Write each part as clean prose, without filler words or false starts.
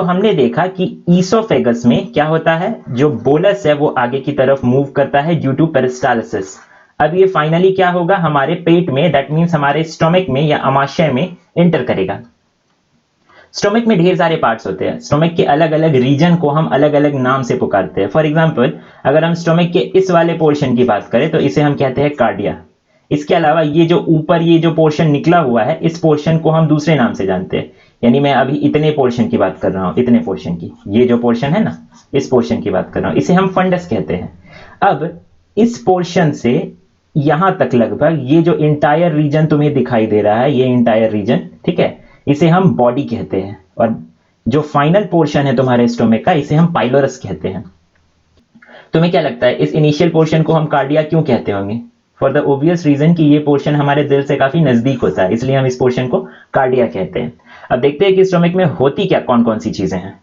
हमने देखा कि ईसोफेगस में क्या होता है, जो बोलस है वो आगे की तरफ मूव करता है ड्यू टू पेरिस्टालसिस। अब ये फाइनली क्या होगा, हमारे पेट में, दैट मींस हमारे स्टोमक में या आमाशय में एंटर करेगा। स्टोमक में ढेर सारे पार्ट्स होते हैं। स्टोमक के अलग अलग रीजन को हम अलग अलग नाम से पुकारते हैं। फॉर एग्जांपल, अगर हम स्टोमक के इस वाले पोर्शन की बात करें तो इसे हम कहते हैं कार्डिया। इसके अलावा ये जो ऊपर ये जो पोर्शन निकला हुआ है, इस पोर्शन को हम दूसरे नाम से जानते हैं। यानी मैं अभी इतने पोर्शन की बात कर रहा हूं, इतने पोर्शन की, ये जो पोर्शन है ना, इस पोर्शन की बात कर रहा हूं, इसे हम फंडस कहते हैं। अब इस पोर्शन से यहां तक लगभग ये जो इंटायर रीजन तुम्हें दिखाई दे रहा है, ये इंटायर रीजन, ठीक है, इसे हम बॉडी कहते हैं। और जो फाइनल पोर्शन है तुम्हारे स्टोमक का, इसे हम पाइलोरस कहते हैं। तुम्हें क्या लगता है, इस इनिशियल पोर्शन को हम कार्डिया क्यों कहते होंगे? फॉर द ऑब्वियस रीजन कि ये पोर्शन हमारे दिल से काफी नजदीक होता है, इसलिए हम इस पोर्शन को कार्डिया कहते हैं। अब देखते हैं कि स्टोमक में होती क्या कौन कौन सी चीजें हैं।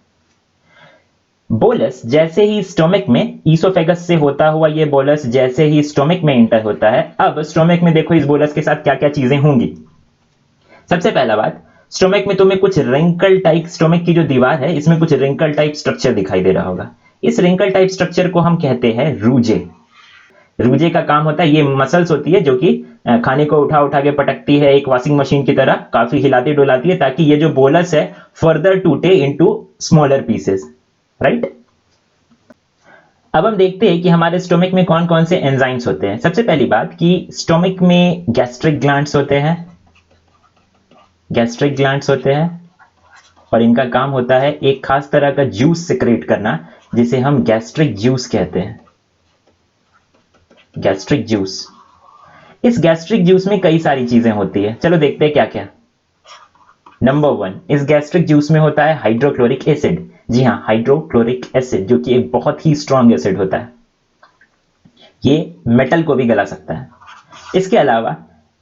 बोलस जैसे ही स्टोमक में, ईसोफेगस से होता हुआ ये बोलस जैसे ही स्टोमक में एंटर होता है, अब स्टोमक में देखो इस बोलस के साथ क्या क्या चीजें होंगी। सबसे पहला बात, स्टोमक में तुम्हें कुछ रिंकल टाइप, स्टोमक की जो दीवार है इसमें कुछ रिंकल टाइप स्ट्रक्चर दिखाई दे रहा होगा। इस रिंकल टाइप स्ट्रक्चर को हम कहते हैं रूजे। रूजे का काम होता है, ये मसल्स होती है जो कि खाने को उठा उठा के पटकती है, एक वॉशिंग मशीन की तरह काफी हिलाती डुलाती है, ताकि ये जो बोलस है फर्दर टूटे इनटू स्मॉलर पीसेस, राइट। अब हम देखते हैं कि हमारे स्टोमक में कौन कौन से एंजाइम्स होते हैं। सबसे पहली बात कि स्टोमक में गैस्ट्रिक ग्लैंड्स होते हैं, गैस्ट्रिक ग्लैंड्स होते हैं, और इनका काम होता है एक खास तरह का जूस सिक्रेट करना, जिसे हम गैस्ट्रिक जूस कहते हैं। गैस्ट्रिक जूस, इस गैस्ट्रिक जूस में कई सारी चीजें होती है, चलो देखते हैं क्या क्या। नंबर 1, इस गैस्ट्रिक जूस में होता है हाइड्रोक्लोरिक एसिड। जी हाँ, हाइड्रोक्लोरिक एसिड, जो कि एक बहुत ही स्ट्रॉन्ग एसिड होता है, ये मेटल को भी गला सकता है। इसके अलावा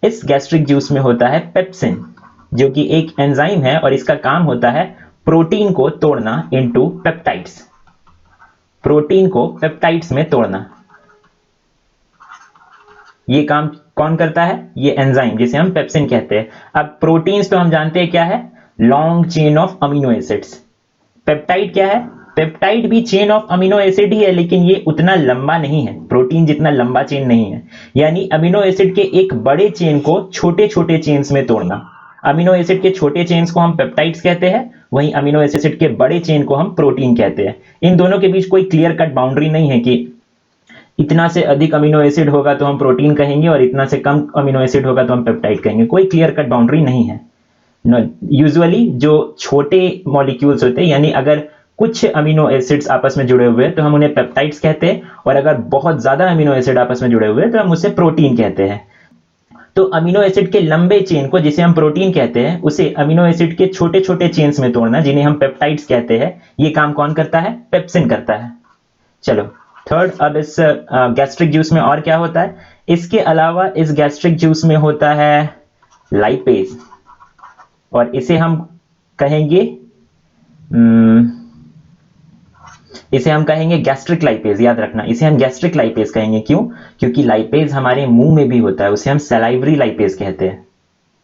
इस गैस्ट्रिक जूस में होता है पेप्सिन, जो कि एक एंजाइम है और इसका काम होता है प्रोटीन को तोड़ना इनटू पेप्टाइड्स, प्रोटीन को पेप्टाइड्स में तोड़ना। ये काम कौन करता है? ये एंजाइम, जिसे हम पेप्सिन कहते हैं। अब प्रोटीन्स तो हम जानते हैं क्या है, long chain of amino acids. Peptide क्या है? पेप्टाइड भी चेन ऑफ अमीनो एसिड ही है, लेकिन ये उतना लंबा नहीं है, प्रोटीन जितना लंबा चेन नहीं है। यानी अमीनो एसिड के एक बड़े चेन को छोटे छोटे चेन्स में तोड़ना। अमीनो एसिड के छोटे चेन्स को हम पेप्टाइड्स कहते हैं, वहीं अमीनो एसिड के बड़े चेन को हम प्रोटीन कहते हैं। इन दोनों के बीच कोई क्लियर कट बाउंड्री नहीं है कि इतना से अधिक अमीनो एसिड होगा तो हम प्रोटीन कहेंगे और इतना से कम अमीनो एसिड होगा तो हम पेप्टाइड कहेंगे। कोई क्लियर कट बाउंड्री नहीं है। यूजुअली जो छोटे मॉलिक्यूल्स होते हैं, यानी अगर कुछ अमीनो एसिड्स आपस में जुड़े हुए हैं तो हम उन्हें पेप्टाइड्स कहते हैं, और अगर बहुत ज्यादा अमीनो एसिड आपस में जुड़े हुए हैं तो हम उसे प्रोटीन कहते हैं। तो अमीनो एसिड के लंबे चेन को, जिसे हम प्रोटीन कहते हैं, उसे अमीनो एसिड के छोटे छोटे चेन्स में तोड़ना, जिन्हें हम पेप्टाइड्स कहते हैं, ये काम कौन करता है? पेप्सिन करता है। चलो थर्ड, अब इस गैस्ट्रिक जूस में और क्या होता है? इसके अलावा इस गैस्ट्रिक जूस में होता है लाइपेज, और इसे हम कहेंगे गैस्ट्रिक लाइपेज। याद रखना, इसे हम गैस्ट्रिक लाइपेज कहेंगे। क्यों? क्योंकि लाइपेज हमारे मुंह में भी होता है, उसे हम सलाइवरी लाइपेज कहते हैं।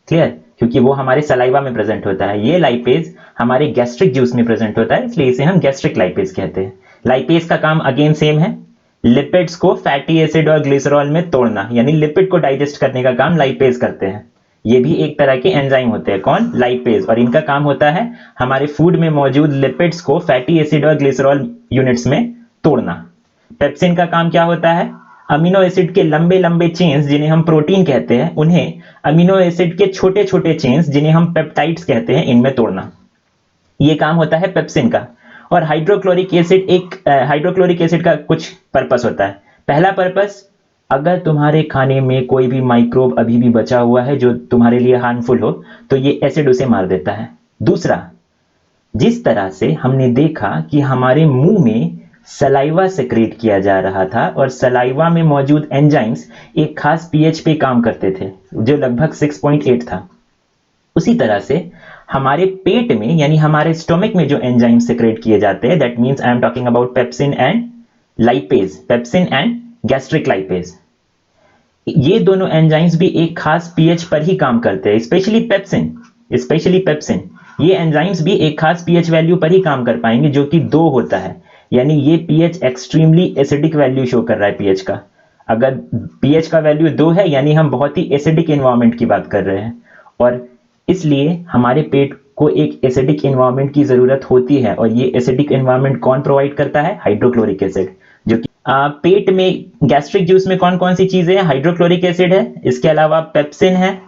क्लियर? क्योंकि वो हमारे सलाइवा में प्रेजेंट होता है। ये लाइपेज हमारे गैस्ट्रिक जूस में प्रेजेंट होता है, इसलिए इसे हम गैस्ट्रिक लाइपेज कहते हैं। लाइपेज का काम अगेन सेम है, लिपिड्स को फैटी एसिड और ग्लिसरॉल में तोड़ना, यानी लिपिड को डाइजेस्ट करने का काम लाइपेज करते हैं। ये भी एक तरह के एंजाइम होते हैं। कौन? लाइपेज। और इनका काम होता है हमारे फूड में मौजूद लिपिड्स को फैटी एसिड और ग्लिसरॉल यूनिट्स में तोड़ना। पेप्सिन का काम क्या होता है? अमीनो एसिड के लंबे लंबे चेन्स, जिन्हें हम प्रोटीन कहते हैं, उन्हें अमीनो एसिड के छोटे छोटे चेन्स, जिन्हें हम पेप्टाइड्स कहते हैं, इनमें तोड़ना। ये काम होता है पेप्सिन का। और हाइड्रोक्लोरिक एसिड का कुछ पर्पस होता है। पहला पर्पस, अगर तुम्हारे खाने में कोई भी माइक्रोब अभी भी बचा हुआ है जो तुम्हारे लिए हार्मफुल हो, तो ये एसिड उसे मार देता है। दूसरा, जिस तरह से हमने देखा कि हमारे मुंह में सलाइवा सेक्रेट किया जा रहा था और सलाइवा में मौजूद एंजाइम्स एक खास पीएच पे काम करते थे जो लगभग 6.8 था, उसी तरह से हमारे पेट में, यानी हमारे स्टोमक में जो एंजाइम सेक्रेट किए जाते हैं, that means I am talking about pepsin and lipase, pepsin and gastric lipase. ये दोनों एंजाइम्स भी एक खास पीएच पर ही काम करते हैं। स्पेशली पेप्सिन ये एंजाइम्स भी एक खास पीएच वैल्यू पर ही काम कर पाएंगे जो कि 2 होता है, यानी ये pH extremely acidic value show कर रहा है पीएच का। अगर पीएच का वैल्यू 2 है यानी हम बहुत ही एसिडिक एनवायरनमेंट की बात कर रहे हैं, और इसलिए हमारे पेट को एक एसिडिक एनवायरनमेंट की जरूरत होती है। और ये एसिडिक एनवायरनमेंट कौन प्रोवाइड करता है? Hydrochloric acid. जो कि पेट में गैस्ट्रिक जूस में कौन कौन सी चीजें हैं? हाइड्रोक्लोरिक एसिड है, इसके अलावा पेप्सिन है,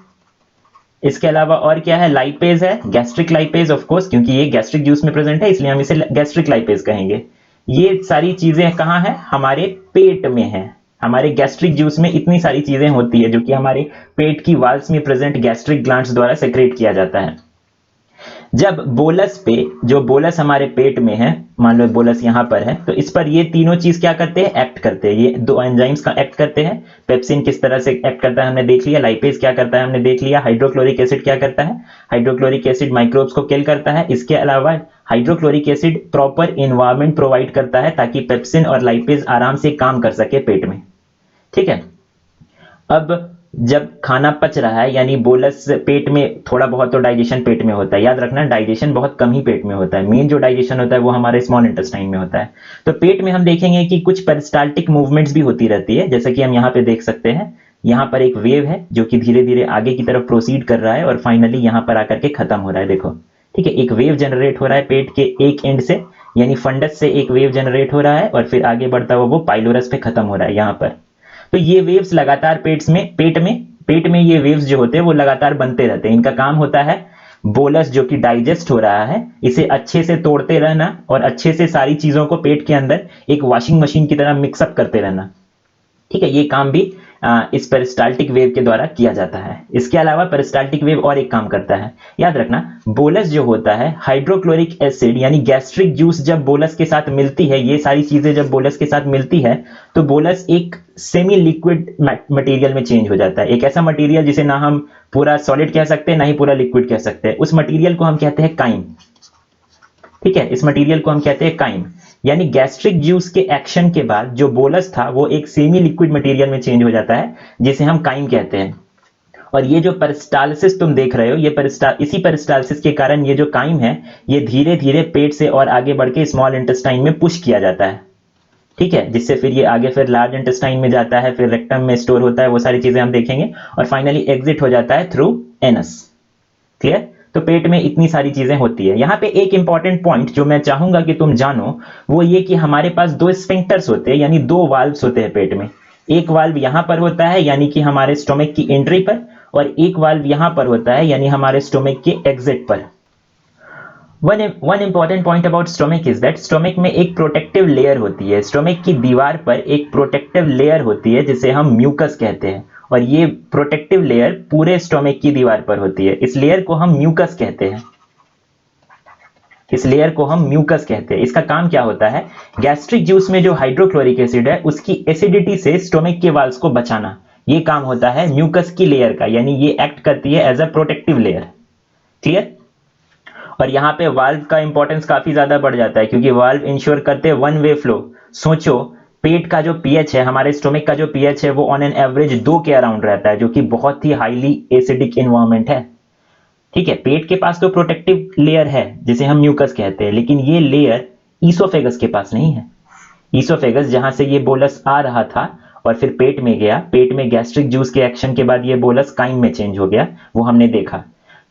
इसके अलावा और क्या है? लाइपेज है, गैस्ट्रिक लाइपेज ऑफ कोर्स, क्योंकि ये गैस्ट्रिक जूस में प्रेजेंट है इसलिए हम इसे गैस्ट्रिक लाइपेज कहेंगे। ये सारी चीजें कहाँ है? हमारे पेट में है। हमारे गैस्ट्रिक जूस में इतनी सारी चीजें होती है जो कि हमारे पेट की वाल्स में प्रेजेंट गैस्ट्रिक ग्लैंड्स द्वारा सेक्रेट किया जाता है। जब बोलस पे, जो बोलस हमारे पेट में है, मान लो बोलस यहां पर है, तो इस पर ये तीनों चीज क्या करते हैं? एक्ट करते हैं। ये 2 एंजाइम्स का एक्ट करते हैं। पेप्सिन किस तरह से एक्ट करता है हमने देख लिया, लाइपेज क्या करता है हमने देख लिया, हाइड्रोक्लोरिक एसिड क्या करता है? हाइड्रोक्लोरिक एसिड माइक्रोब्स को किल करता है। इसके अलावा hydrochloric acid proper environment provide करता है ताकि पेप्सिन और लाइपेज आराम से काम कर सके पेट में। ठीक है, अब जब खाना पच रहा है, यानी बोलस पेट में, थोड़ा बहुत तो डाइजेशन पेट में होता है, याद रखना डाइजेशन बहुत कम ही पेट में होता है, मेन जो डाइजेशन होता है वो हमारे स्मॉल इंटेस्टाइन में होता है। तो पेट में हम देखेंगे कि कुछ पेरिस्टाल्टिक मूवमेंट्स भी होती रहती है, जैसे कि हम यहाँ पे देख सकते हैं। यहाँ पर एक वेव है जो कि धीरे धीरे आगे की तरफ प्रोसीड कर रहा है और फाइनली यहाँ पर आकर के खत्म हो रहा है। देखो, ठीक है, एक वेव जनरेट हो रहा है पेट के एक एंड से, यानी फंडस से एक वेव जनरेट हो रहा है और फिर आगे बढ़ता हुआ वो पाइलोरस पे खत्म हो रहा है यहाँ पर। तो ये वेव्स लगातार पेट में ये वेव्स जो होते हैं वो लगातार बनते रहते हैं। इनका काम होता है बोलस जो कि डाइजेस्ट हो रहा है, इसे अच्छे से तोड़ते रहना और अच्छे से सारी चीजों को पेट के अंदर एक वॉशिंग मशीन की तरह मिक्सअप करते रहना। ठीक है, ये काम भी इस पेरिस्टाल्टिक वेव के द्वारा किया जाता है। इसके अलावा पेरिस्टाल्टिक वेव और एक काम करता है, याद रखना, बोलस जो होता है, हाइड्रोक्लोरिक एसिड यानी गैस्ट्रिक जूस जब बोलस के साथ मिलती है, ये सारी चीजें जब बोलस के साथ मिलती है तो बोलस एक सेमी लिक्विड मटेरियल में चेंज हो जाता है। एक ऐसा मटेरियल जिसे ना हम पूरा सॉलिड कह सकते हैं ना ही पूरा लिक्विड कह सकते हैं, उस मटेरियल को हम कहते हैं काइम। ठीक है, इस मटेरियल को हम कहते हैं काइम। यानी गैस्ट्रिक जूस के एक्शन के बाद जो बोलस था वो एक सेमी लिक्विड मटेरियल में चेंज हो जाता है जिसे हम काइम कहते हैं। और ये जो पेरिस्टालसिस तुम देख रहे हो, ये इसी पेरिस्टालसिस के कारण ये जो काइम है ये धीरे धीरे पेट से और आगे बढ़ के स्मॉल इंटेस्टाइन में पुश किया जाता है। ठीक है, जिससे फिर ये आगे फिर लार्ज इंटेस्टाइन में जाता है, फिर रेक्टम में स्टोर होता है, वो सारी चीजें हम देखेंगे, और फाइनली एग्जिट हो जाता है थ्रू एनस। क्लियर? तो पेट में इतनी सारी चीजें होती है। यहां पे एक इंपॉर्टेंट पॉइंट जो मैं चाहूंगा कि तुम जानो वो ये कि हमारे पास 2 स्फिंक्टर्स होते हैं, यानी 2 वाल्व्स होते हैं पेट में। एक वाल्व यहां पर होता है यानी कि हमारे स्टोमक की एंट्री पर, और एक वाल्व यहां पर होता है यानी हमारे स्टोमक के एग्जिट पर। One important point about stomach is that stomach में एक प्रोटेक्टिव लेयर होती है। स्टोमक की दीवार पर एक प्रोटेक्टिव लेयर होती है जिसे हम म्यूकस कहते हैं, और ये प्रोटेक्टिव लेयर पूरे स्टोमक की दीवार पर होती है। इस लेयर को हम म्यूकस कहते हैं। इस लेयर को हम म्यूकस कहते हैं। इसका काम क्या होता है? गैस्ट्रिक जूस में जो हाइड्रोक्लोरिक एसिड है उसकी एसिडिटी से स्टोमक के वाल्स को बचाना, ये काम होता है म्यूकस की लेयर का, यानी ये एक्ट करती है as a protective layer. Clear? और यहां पे वाल्व का इंपॉर्टेंस काफी ज्यादा बढ़ जाता है क्योंकि वाल्व इंश्योर करते हैं वन वे फ्लो। सोचो, पेट का जो पीएच है, हमारे स्टोमक का जो पीएच है वो ऑन एन एवरेज 2 के अराउंड रहता है, जो कि बहुत ही हाईली एसिडिक एनवायरनमेंट है। ठीक है, पेट के पास तो प्रोटेक्टिव लेयर है जिसे हम म्यूकस कहते हैं, लेकिन ये लेयर ईसोफेगस के पास नहीं है। ईसोफेगस जहां से ये बोलस आ रहा था और फिर पेट में गया, पेट में गैस्ट्रिक जूस के एक्शन के बाद ये बोलस काइम में चेंज हो गया, वो हमने देखा।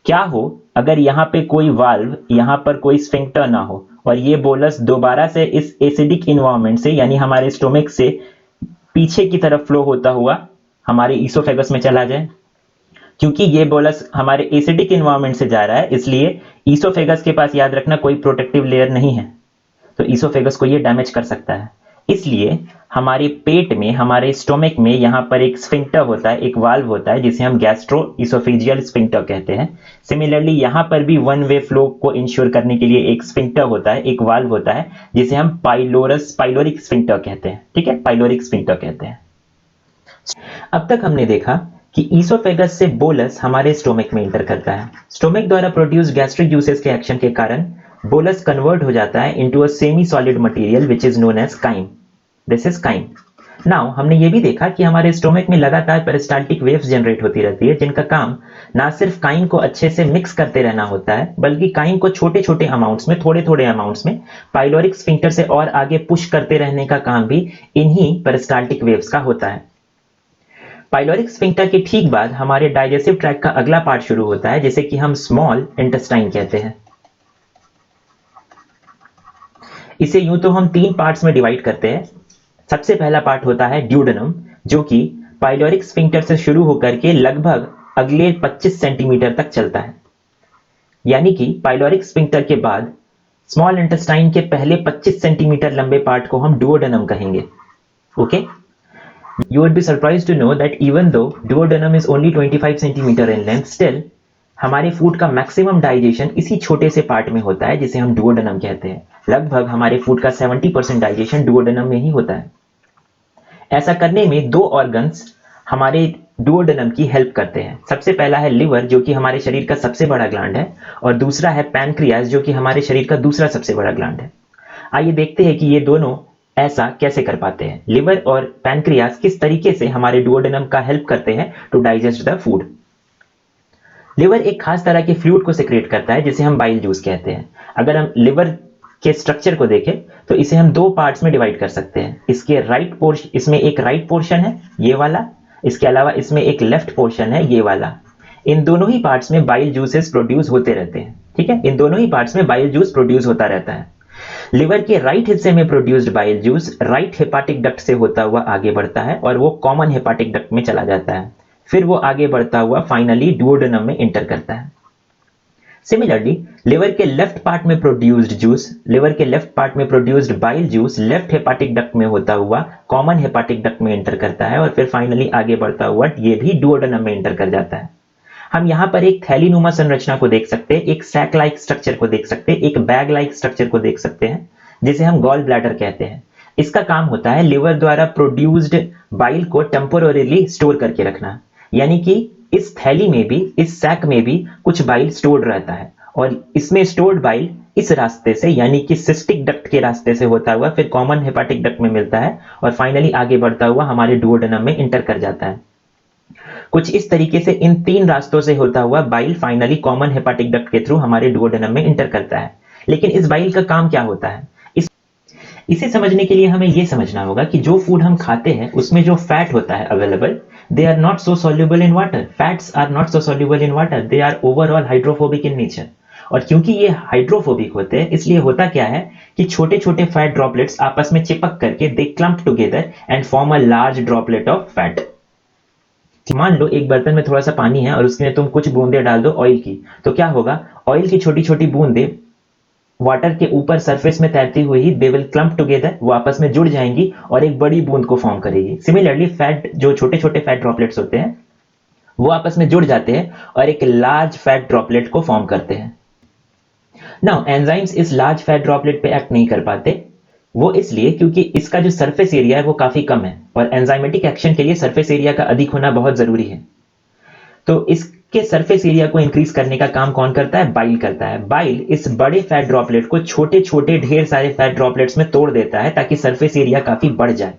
क्या हो अगर यहाँ पे कोई वाल्व, यहाँ पर कोई स्फिंक्टर ना हो और ये बोलस दोबारा से इस एसिडिक एनवायरनमेंट से, यानी हमारे स्टोमक से पीछे की तरफ फ्लो होता हुआ हमारे ईसोफेगस में चला जाए? क्योंकि ये बोलस हमारे एसिडिक एनवायरनमेंट से जा रहा है, इसलिए ईसोफेगस के पास, याद रखना, कोई प्रोटेक्टिव लेयर नहीं है, तो ईसोफेगस को ये डैमेज कर सकता है। इसलिए हमारे पेट में, हमारे स्टोमक में यहाँ पर एक स्फिंक्टर होता है, एक वाल्व होता है जिसे हम गैस्ट्रो ईसोफेजियल स्फिंक्टर कहते हैं। सिमिलरली यहाँ पर भी वन वे फ्लो को इंश्योर करने के लिए एक स्फिंक्टर होता है, एक वाल्व होता है जिसे हम पाइलोरिक स्फिंक्टर कहते हैं। ठीक है, पाइलोरिक स्फिंक्टर कहते हैं। अब तक हमने देखा कि ईसोफेगस से बोलस हमारे स्टोमक में इंटर करता है। स्टोमक द्वारा प्रोड्यूस गैस्ट्रिक जूसेस के एक्शन के कारण बोलस कन्वर्ट हो जाता है into a semi solid material which is known as chyme. This is chyme. Now हमने ये भी देखा कि हमारे स्टोमक में लगातार पेरिस्टाल्टिक वेव्स जनरेट होती रहती है, जिनका काम ना सिर्फ काइन को अच्छे से मिक्स करते रहना होता है, बल्कि काइन को छोटे छोटे अमाउंट्स में, थोड़े थोड़े अमाउंट्स में पाइलोरिक स्फिंक्टर से और आगे पुश करते रहने का काम भी इन्हीं पेरिस्टाल्टिक वेव्स का होता है। पाइलोरिक स्फिंक्टर के ठीक बाद हमारे डाइजेस्टिव ट्रैक्ट का अगला पार्ट शुरू होता है, जिसे कि हम स्मॉल इंटेस्टाइन कहते हैं। इसे यूं तो हम 3 पार्ट्स में डिवाइड करते हैं। सबसे पहला पार्ट होता है ड्यूडेनम, जो कि पाइलोरिक स्फिंक्टर से शुरू होकर के लगभग अगले 25 सेंटीमीटर तक चलता है। यानी कि पाइलोरिक स्फिंक्टर के बाद स्मॉल इंटेस्टाइन के पहले 25 सेंटीमीटर लंबे पार्ट को हम डुओडेनम कहेंगे। Okay, you would be surprised to know that even though duodenum is only 25 centimeter in length, still हमारे फूड का मैक्सिमम डाइजेशन इसी छोटे से पार्ट में होता है, जिसे हम डुओडेनम कहते हैं। लगभग हमारे फूड का 70% डाइजेशन डुओडेनम में ही होता है। ऐसा करने में 2 ऑर्गन्स हमारे डुओडेनम की हेल्प करते हैं। सबसे पहला है लिवर, जो कि हमारे शरीर का सबसे बड़ा ग्लैंड है, और दूसरा है पैनक्रियास, जो कि हमारे शरीर का दूसरा सबसे बड़ा ग्लैंड है। आइए देखते हैं कि ये दोनों ऐसा कैसे कर पाते हैं। लिवर और पैनक्रियास किस तरीके से हमारे डुओडेनम का हेल्प करते हैं to digest the food. Liver एक खास तरह के फ्लूइड को सेक्रेट करता है, जिसे हम बाइल जूस कहते हैं। अगर हम लिवर के स्ट्रक्चर को देखें तो इसे हम 2 पार्ट्स में डिवाइड कर सकते हैं। इसमें एक राइट पोर्शन है, ये वाला। इसके अलावा इसमें एक लेफ्ट पोर्शन है, ये वाला। इन दोनों ही पार्ट्स में बाइल जूसेस प्रोड्यूस होते रहते हैं। ठीक है, इन दोनों ही पार्ट्स में बाइल जूस प्रोड्यूस होता रहता है। लिवर के राइट हिस्से में produced bile juice right hepatic duct से होता हुआ आगे बढ़ता है और वो कॉमन हेपाटिक डक्ट में चला जाता है। फिर वो आगे बढ़ता हुआ फाइनली डुओडेनम में एंटर करता है। सिमिलरली लिवर के लेफ्ट पार्ट में produced bile juice left hepatic duct में होता हुआ कॉमन हेपाटिक डक्ट में एंटर करता है और फिर फाइनली आगे बढ़ता हुआ ये भी डुओडेनम में एंटर कर जाता है। हम यहां पर एक थैलीनुमा संरचना को देख सकते हैं, एक सैक लाइक स्ट्रक्चर को देख सकते हैं, एक बैग लाइक स्ट्रक्चर को देख सकते हैं, जिसे हम गॉल ब्लैडर कहते हैं। इसका काम होता है लिवर द्वारा प्रोड्यूस्ड बाइल को टेम्पोररीली स्टोर करके रखना। यानी कि इस थैली में भी, इस सैक में भी कुछ बाइल स्टोर्ड रहता है और इसमें स्टोर्ड बाइल इस रास्ते से, यानी कि सिस्टिक डक्ट के रास्ते से होता हुआ फिर कॉमन हेपाटिक डक्ट में मिलता है और फाइनली आगे बढ़ता हुआ हमारे डुओडेनम में एंटर कर जाता है। कुछ इस तरीके से इन 3 रास्तों से होता हुआ bile finally common hepatic duct के थ्रू हमारे डुओडेनम में एंटर करता है। लेकिन इस बाइल का काम क्या होता है, इसे समझने के लिए हमें यह समझना होगा कि जो फूड हम खाते हैं उसमें जो फैट होता है available, they are not so soluble in water. Fats are not so soluble in water, they are overall hydrophobic in nature. और क्योंकि ये हाइड्रोफोबिक होते हैं, इसलिए होता क्या है कि छोटे छोटे फैट ड्रॉपलेट्स आपस में चिपक करके they clump together and form a large droplet of fat. मान लो एक बर्तन में थोड़ा सा पानी है और उसमें तुम कुछ बूंदे डाल दो ऑयल की, तो क्या होगा, ऑयल की छोटी छोटी बूंदे वाटर के ऊपर सरफेस में तैरती हुई दे विल क्लम्प टुगेदर, वो आपस में जुड़ जाएंगी और एक बड़ी बूंद को फॉर्म करेगी। सिमिलरली फैट, जो छोटे छोटे फैट ड्रॉपलेट्स होते हैं वो आपस में जुड़ जाते हैं और एक लार्ज फैट ड्रॉपलेट को फॉर्म करते हैं। नाउ एंजाइम्स इस लार्ज फैट ड्रॉपलेट पे एक्ट नहीं कर पाते। वो इसलिए क्योंकि इसका जो सरफेस एरिया है वो काफी कम है और एंजाइमेटिक एक्शन के लिए सरफेस एरिया का अधिक होना बहुत जरूरी है। तो इसके सरफेस एरिया को इंक्रीज करने का काम कौन करता है, बाइल करता है। बाइल इस बड़े फैट ड्रॉपलेट को छोटे छोटे ढेर सारे फैट ड्रॉपलेट्स में तोड़ देता है ताकि सरफेस एरिया काफी बढ़ जाए।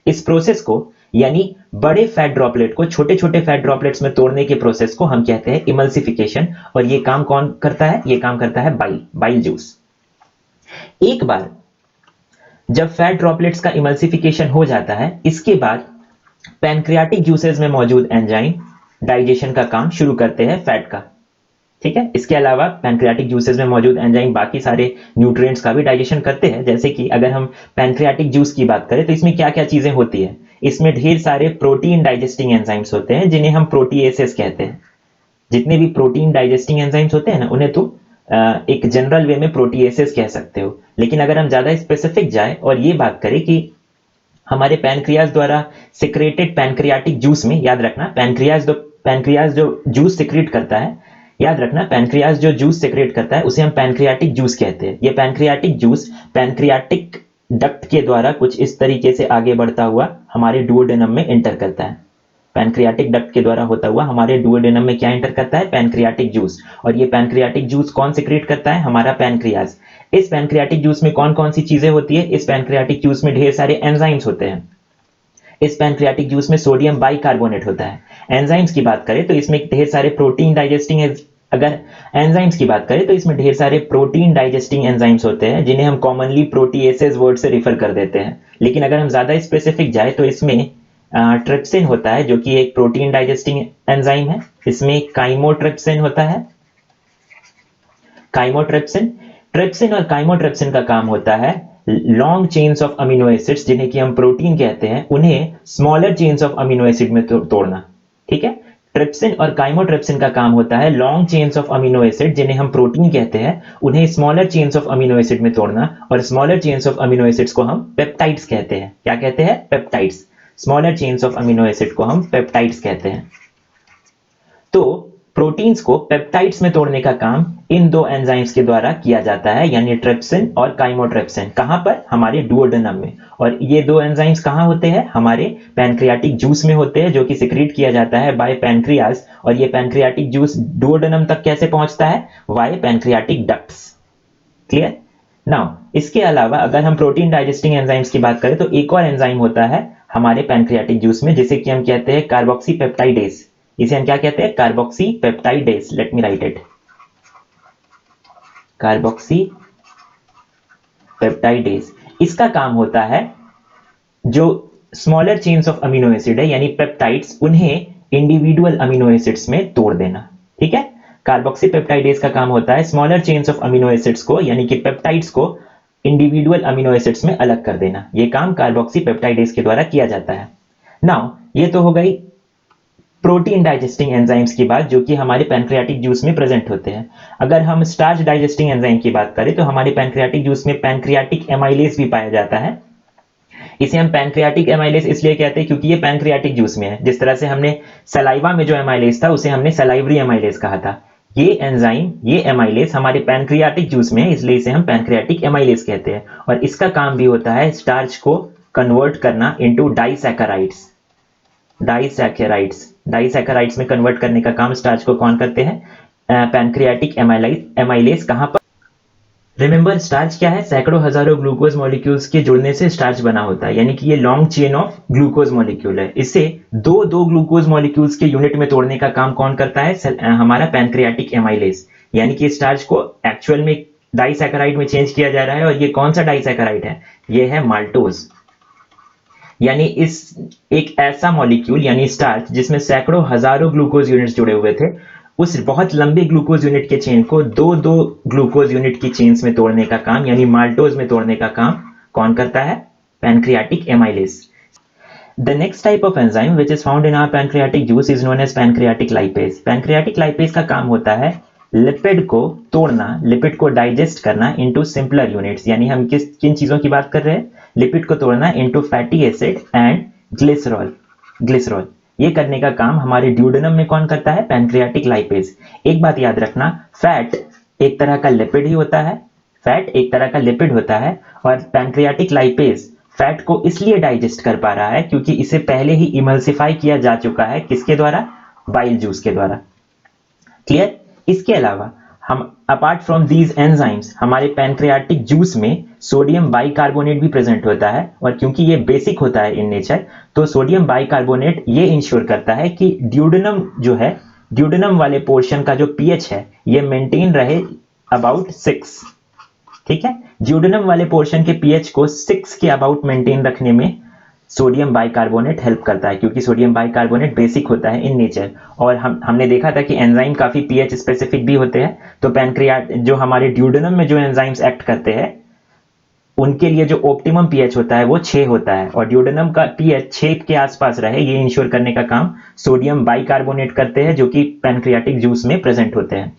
इस प्रोसेस को, यानी बड़े फैट ड्रॉपलेट को छोटे छोटे फैट ड्रॉपलेट्स में तोड़ने के प्रोसेस को हम कहते हैं इमल्सिफिकेशन। और ये काम कौन करता है, ये काम करता है बाइल जूस। एक बार जब फैट ड्रॉपलेट्स का इमल्सिफिकेशन हो जाता है, इसके बाद पैनक्रियाटिक जूसेस में मौजूद एंजाइम डाइजेशन का काम शुरू करते हैं फैट का। ठीक है, इसके अलावा पैनक्रियाटिक जूसेस में मौजूद एंजाइम बाकी सारे न्यूट्रिएंट्स का भी डाइजेशन करते हैं। जैसे कि अगर हम पैनक्रियाटिक जूस की बात करें तो इसमें क्या क्या चीजें होती है, इसमें ढेर सारे प्रोटीन डाइजेस्टिंग एंजाइम्स होते हैं जिन्हें हम प्रोटीएसेस कहते हैं। जितने भी प्रोटीन डाइजेस्टिंग एंजाइम्स होते हैं ना, उन्हें तो एक जनरल वे में प्रोटीएसेस कह सकते हो। लेकिन अगर हम ज्यादा स्पेसिफिक जाए और ये बात करें कि हमारे पैनक्रियाज द्वारा सिक्रेटेड पैनक्रियाटिक जूस में, याद रखना पैनक्रियाज जो जूस सिक्रेट करता है, याद रखना पैनक्रियाज जो जूस सिक्रेट करता है उसे हम पैनक्रियाटिक जूस कहते हैं। ये पैनक्रियाटिक जूस पैनक्रियाटिक डक्ट के द्वारा कुछ इस तरीके से आगे बढ़ता हुआ हमारे डुओडेनम में एंटर करता है। पैनक्रियाटिक डक्ट के द्वारा होता हुआ हमारे डुओडेनम में क्या एंटर करता है, पैनक्रियाटिक जूस। और ये पैनक्रियाटिक जूस कौन सिक्रेट करता है, हमारा पैनक्रियाज। इस पैनक्रियाटिक जूस में कौन कौन सी चीजें होती है, इस पैनक्रियाटिक जूस में ढेर सारे एंजाइम्स होते हैं। इस पैनक्रियाटिक जूस में सोडियम बाइकार्बोनेट होता है। एंजाइम्स की बात करें तो इसमें ढेर सारे प्रोटीन डाइजेस्टिंग एंजाइम्स होते हैं जिन्हें हम कॉमनली प्रोटीएसेस वर्ड से रिफर कर देते हैं। लेकिन अगर हम ज्यादा स्पेसिफिक जाए तो इसमें ट्रिप्सिन होता है जो कि एक प्रोटीन डाइजेस्टिंग एंजाइम है। इसमें काइमोट्रिप्सिन होता है। ट्रिप्सिन और काइमोट्रिप्सिन का काम होता है long chains of amino acids जिन्हें कि हम प्रोटीन कहते हैं, उन्हें smaller chains of amino acid में तोड़ना। ठीक है, ट्रिप्सिन और काइमोट्रिप्सिन का काम होता है long chains of amino acid जिन्हें हम प्रोटीन कहते हैं, उन्हें smaller chains of amino acid में तोड़ना। और smaller chains of amino acids को हम पेप्टाइड्स कहते हैं। क्या कहते हैं? Peptides. Smaller chains of amino acid को हम पेप्टाइड्स कहते हैं। तो प्रोटीन्स को पेप्टाइड्स में तोड़ने का काम इन दो एंजाइम्स के द्वारा किया जाता है, यानी ट्रिप्सिन और काइमोट्रिप्सिन। कहां पर? हमारे डुओडेनम में। और ये दो एंजाइम्स कहां होते हैं? हमारे पैनक्रियाटिक जूस में होते हैं, जो कि सिक्रीट किया जाता है बाय पैनक्रियास। और ये पैनक्रियाटिक जूस डुओडेनम तक कैसे पहुंचता है? वाय पैनक्रियाटिक डक्ट्स। क्लियर? नाउ इसके अलावा अगर हम प्रोटीन डाइजेस्टिंग एंजाइम्स की बात करें तो एक और एंजाइम होता है हमारे पैनक्रियाटिक जूस में, जिसे कि हम कहते हैं कार्बोक्सीपेप्टाइडेज। इसे हम क्या कहते हैं? Carboxypeptidase. Let me right it, carboxypeptidase. इसका काम होता है जो smaller chains of amino acid है यानी पेप्टाइड्स, उन्हें इंडिविजुअल अमीनो एसिड्स में तोड़ देना। ठीक है, कार्बोक्सीपेप्टाइडेज का काम होता है smaller chains of amino acids को यानी कि पेप्टाइड्स को इंडिविजुअल अमीनो एसिड्स में अलग कर देना। यह काम कार्बोक्सीपेप्टाइडेज के द्वारा किया जाता है। नाउ ये तो हो गई प्रोटीन डाइजेस्टिंग एंजाइम्स की बात, जो कि हमारे पैनक्रियाटिक जूस में प्रेजेंट होते हैं। अगर हम स्टार्च डाइजेस्टिंग एंजाइम की बात करें तो हमारे पैनक्रियाटिक जूस में पैनक्रियाटिक एमाइलेज भी पाया जाता है। इसे हम पैनक्रियाटिक एमाइलेज इसलिए कहते हैं क्योंकि ये पैनक्रियाटिक जूस में है। जिस तरह से हमने सलाइवा में जो एमाइलेज था उसे हमने सलाइवरी एमाइलेज कहा था, ये एंजाइम, ये एमाइलेज हमारे पैनक्रियाटिक जूस में है, इसलिए इसे हम पैनक्रियाटिक एमाइलेज कहते हैं। और इसका काम भी होता है स्टार्च को कन्वर्ट करना इनटू डाइसैकेराइड्स। डाइसैकेराइड्स में कन्वर्ट करने का काम स्टार्च को कौन करते हैं? Pancreatic amylase. कहां पर? रिमेंबर, स्टार्च क्या है? सैकड़ों हजारों ग्लूकोज मॉलिक्यूल्स के जुड़ने से स्टार्च बना होता है, यानी कि ये long chain of glucose molecule है। इसे दो ग्लूकोज मॉलिक्यूल्स के यूनिट में तोड़ने का काम कौन करता है? हमारा पैनक्रियाटिक एमाइलेज। यानी कि स्टार्च को एक्चुअल में डाइसैकेराइड में चेंज किया जा रहा है। और ये कौन सा डाइसैकेराइड है? ये है माल्टोज। यानी इस एक ऐसा मॉलिक्यूल यानी स्टार्च जिसमें सैकड़ों हजारों ग्लूकोज यूनिट्स जुड़े हुए थे, उस बहुत लंबे ग्लूकोज यूनिट के चेन को दो ग्लूकोज यूनिट की चेन्स में तोड़ने का काम यानी माल्टोज में तोड़ने का काम कौन करता है? Pancreatic amylase. The next type of enzyme which is found in our pancreatic juice is known as pancreatic lipase. Pancreatic lipase का काम होता है लिपिड को तोड़ना, लिपिड को डाइजेस्ट करना इनटू सिंपलर यूनिट्स। यानी हम किन चीजों की बात कर रहे हैं? लिपिड को तोड़ना into fatty acid and glycerol. ये करने का काम हमारे ड्यूडेनम में कौन करता है? Pancreatic lipase. एक बात याद रखना, फैट एक तरह का लिपिड ही होता है। और पैनक्रियाटिक लाइपेज फैट को इसलिए डाइजेस्ट कर पा रहा है क्योंकि इसे पहले ही इमल्सिफाई किया जा चुका है। किसके द्वारा? बाइल जूस के द्वारा। क्लियर? इसके अलावा हम अपार्ट फ्रॉम दीज एंजाइम्स हमारे पैनक्रियाटिक जूस में सोडियम बाइकार्बोनेट भी प्रेजेंट होता है। और क्योंकि ये बेसिक होता है इन नेचर, तो सोडियम बाइकार्बोनेट ये इंश्योर करता है कि ड्यूडेनम जो है, ड्यूडेनम वाले पोर्शन का जो पीएच है ये मेंटेन रहे अबाउट 6। ठीक है, ड्यूडेनम वाले पोर्शन के पीएच को 6 के अबाउट मेंटेन रखने में सोडियम बाइकार्बोनेट हेल्प करता है, क्योंकि सोडियम बाइकार्बोनेट बेसिक होता है इन नेचर। और हमने देखा था कि एंजाइम काफी पीएच स्पेसिफिक भी होते हैं। तो पैनक्रियाट जो हमारे ड्यूडेनम में जो एंजाइम्स एक्ट करते हैं उनके लिए जो ऑप्टिमम पीएच होता है वो 6 होता है। और ड्यूडेनम का पीएच 6 के आसपास रहे ये इंश्योर करने का काम सोडियम बाइकार्बोनेट करते हैं, जो कि पैनक्रियाटिक जूस में प्रेजेंट होते हैं।